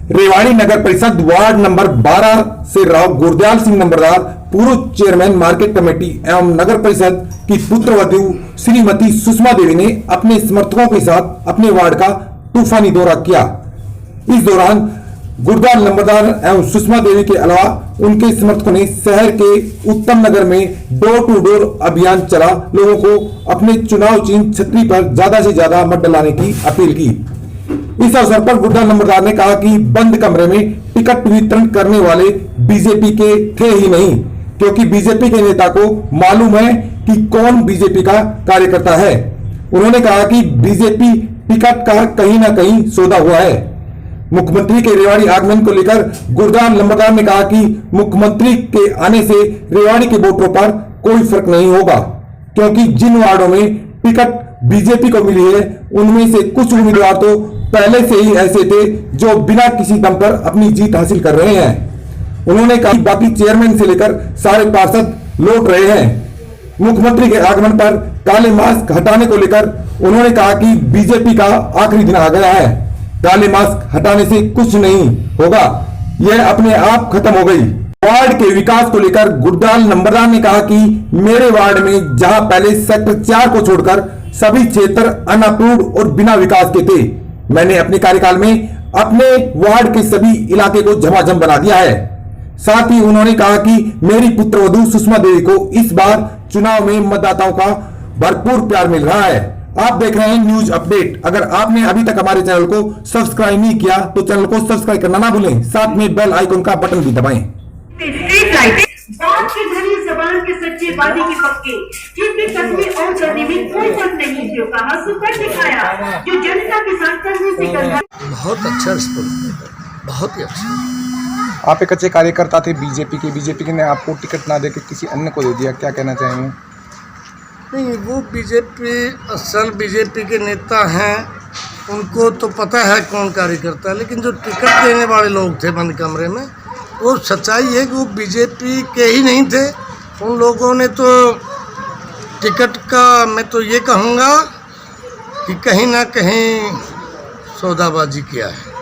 रेवाड़ी नगर परिषद ward number 12 से राव गुरदयाल सिंह नंबरदार, पूर्व चेयरमैन मार्केट कमेटी एवं नगर परिषद की पुत्रवधू श्रीमती सुषमा देवी ने अपने समर्थकों के साथ अपने वार्ड का तूफानी दौरा किया। इस दौरान गुरदयाल नंबरदार एवं सुषमा देवी के अलावा उनके समर्थकों ने शहर के उत्तम नगर में डोर टू डोर अभियान चला लोगों को अपने चुनाव चिन्ह छतरी पर ज्यादा से ज्यादा मत डलाने की अपील की। इस अवसर पर गुरदयाल नंबरदार ने कहा कि बंद कमरे में टिकट वितरण करने वाले बीजेपी के थे ही नहीं, क्योंकि बीजेपी के नेता को मालूम है कि कौन बीजेपी का कार्यकर्ता है। उन्होंने कहा कि बीजेपी टिकट का कहीं ना कहीं सौदा हुआ है। मुख्यमंत्री के रेवाड़ी आगमन को लेकर गुरदयाल नंबरदार ने कहा कि मुख्यमंत्री के आने से रेवाड़ी के वोटरों पर कोई फर्क नहीं होगा, क्योंकि जिन वार्डों में टिकट बीजेपी को मिली है उनमें से कुछ उम्मीदवार तो पहले से ही ऐसे थे जो बिना किसी दम पर अपनी जीत हासिल कर रहे हैं। उन्होंने कहा कि बाकी चेयरमैन से लेकर सारे पार्षद लौट रहे हैं। मुख्यमंत्री के आगमन पर काले मास्क हटाने को लेकर उन्होंने कहा कि बीजेपी का आखिरी दिन आ गया है। काले मास्क हटाने से कुछ नहीं होगा, यह अपने आप खत्म हो गई। वार्ड के विकास को लेकर गुरदयाल नंबरदार ने कहा कि मेरे वार्ड में जहां पहले सेक्टर 4 को छोड़कर सभी क्षेत्र अनअप्रूव्ड और बिना विकास के थे, मैंने अपने कार्यकाल में अपने वार्ड के सभी इलाके को झमाझम बना दिया है। साथ ही उन्होंने कहा कि मेरी पुत्रवधू सुषमा देवी को इस बार चुनाव में मतदाताओं का भरपूर प्यार मिल रहा है। आप देख रहे हैं न्यूज अपडेट। अगर आपने अभी तक हमारे चैनल को सब्सक्राइब नहीं किया तो चैनल को सब्सक्राइब करना ना भूलें, साथ में बेल आइकन का बटन भी दबाएं। बात की धनी जबान के सच्चे वादी के पक्के, जिनकी कसमें और करने में कोई फर्क नहीं, जो कहा सो कर दिखाया, जो जनता के साथ करने से करना। बहुत अच्छा रिस्पॉन्स, बहुत ही अच्छा। आप एक अच्छे कार्यकर्ता थे बीजेपी ने आपको टिकट ना देकर किसी अन्य को दे दिया, क्या कहना चाहेंगे? नहीं, वो असल बीजेपी के नेता हैं, उनको तो पता है कौन कार्यकर्ता है, लेकिन जो टिकट देने वाले लोग थे बंद कमरे में, वो सच्चाई है कि वो बीजेपी के ही नहीं थे। उन लोगों ने तो टिकट का, मैं तो ये कहूँगा कि कहीं ना कहीं सौदाबाजी किया है।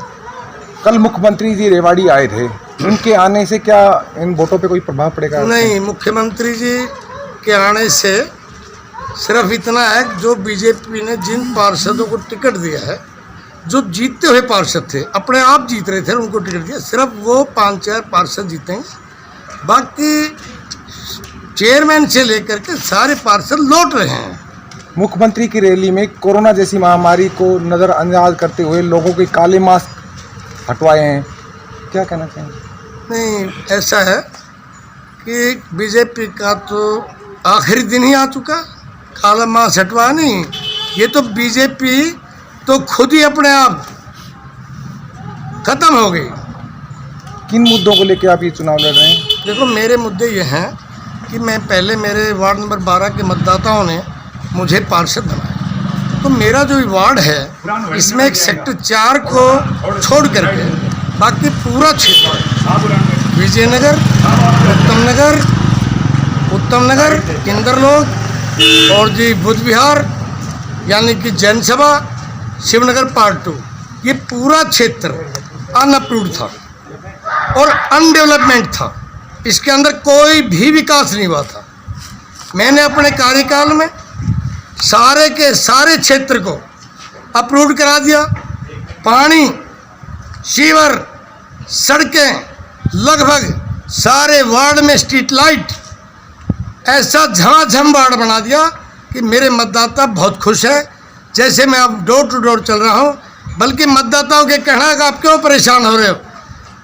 कल मुख्यमंत्री जी रेवाड़ी आए थे, उनके आने से क्या इन वोटों पे कोई प्रभाव पड़ेगा? नहीं, मुख्यमंत्री जी के आने से सिर्फ इतना है कि जो बीजेपी ने जिन पार्षदों को टिकट दिया है, जो जीतते हुए पार्षद थे, अपने आप जीत रहे थे, उनको टिकट दिया, सिर्फ वो 5-4 पार्षद जीतेंगे। बाकी चेयरमैन से लेकर के सारे पार्षद लौट रहे हैं। मुख्यमंत्री की रैली में कोरोना जैसी महामारी को नज़रअंदाज करते हुए लोगों के काले मास्क हटवाए हैं, क्या कहना चाहेंगे? नहीं, ऐसा है कि बीजेपी का तो आखिरी दिन ही आ चुका, काला मास्क हटवा नहीं, ये तो बीजेपी तो खुद ही अपने आप खत्म हो गई। किन मुद्दों को लेकर आप ये चुनाव लड़ रहे हैं? देखो, मेरे मुद्दे ये हैं कि मैं पहले मेरे वार्ड नंबर 12 के मतदाताओं ने मुझे पार्षद बनाया, तो मेरा जो वार्ड है इसमें एक सेक्टर 4 को छोड़ करके बाकी पूरा क्षेत्र, विजयनगर, उत्तम नगर, इंद्रलोक और जी बुद्ध विहार यानी कि जैन सभा, शिवनगर पार्ट 2, ये पूरा क्षेत्र अनअप्रूव्ड था और अनडेवलपमेंट था। इसके अंदर कोई भी विकास नहीं हुआ था। मैंने अपने कार्यकाल में सारे के सारे क्षेत्र को अप्रूव्ड करा दिया। पानी, सीवर, सड़कें, लगभग सारे वार्ड में स्ट्रीट लाइट, ऐसा झमाझम वार्ड बना दिया कि मेरे मतदाता बहुत खुश है। जैसे मैं अब डोर टू डोर चल रहा हूँ, बल्कि मतदाताओं के कहना है कि आप क्यों परेशान हो रहे हो,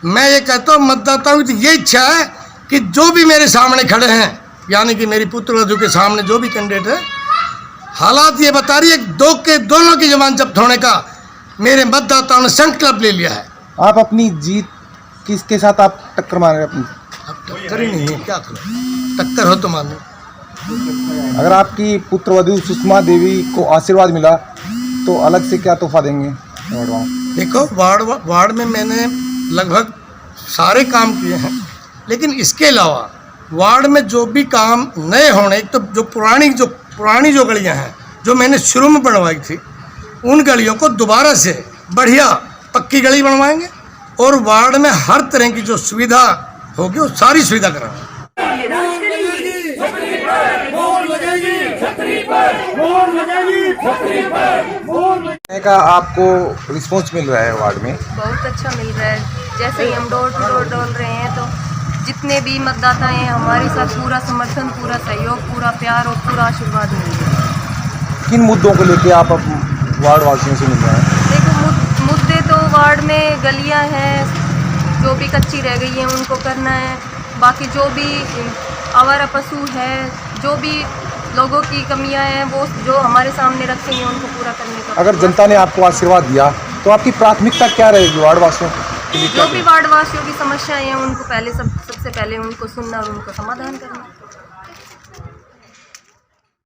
मैं ये कहता हूँ मतदाताओं की तो ये इच्छा है कि जो भी मेरे सामने खड़े हैं, यानी कि मेरी पुत्रवधू के सामने जो भी कैंडिडेट है, हालात ये बता रही है दोनों की जबान जब्त होने का मेरे मतदाताओं ने संकल्प ले लिया है। आप अपनी जीत किसके साथ आप टक्कर मार रहे हैं? टक्कर ही नहीं है, क्या करो, टक्कर हो तो मानो। अगर आपकी पुत्रवधू सुषमा देवी को आशीर्वाद मिला तो अलग से क्या तोहफा देंगे? देखो, वार्ड में मैंने लगभग सारे काम किए हैं, लेकिन इसके अलावा वार्ड में जो भी काम नए होने, एक तो जो पुरानी जो गलियां हैं जो मैंने शुरू में बनवाई थी, उन गलियों को दोबारा से बढ़िया पक्की गली बनवाएंगे। और वार्ड में हर तरह की जो सुविधा होगी वो सारी सुविधा कराएंगे। का आपको रिस्पॉन्स मिल रहा है वार्ड में? बहुत अच्छा मिल रहा है। जैसे ही हम डोर टू डोर डोल रहे हैं तो जितने भी मतदाता हैं हमारे साथ पूरा समर्थन, पूरा सहयोग, पूरा प्यार और पूरा आशीर्वाद मिल रहा है। किन मुद्दों को लेके आप अब वार्ड वासियों से मिल रहे हैं? देखो मुद्दे तो वार्ड में गलियां हैं जो भी कच्ची रह गई हैं उनको करना है, बाकी जो भी आवारा पशु है, जो भी लोगों की कमियां हैं वो जो हमारे सामने रखी हैं उनको पूरा करने का। अगर जनता ने आपको आशीर्वाद दिया तो आपकी प्राथमिकता क्या रहेगी वार्ड वासियों के लिए? जो भी वार्ड वासियों की समस्याएं हैं उनको पहले सबसे पहले उनको सुनना और उनको समाधान करना।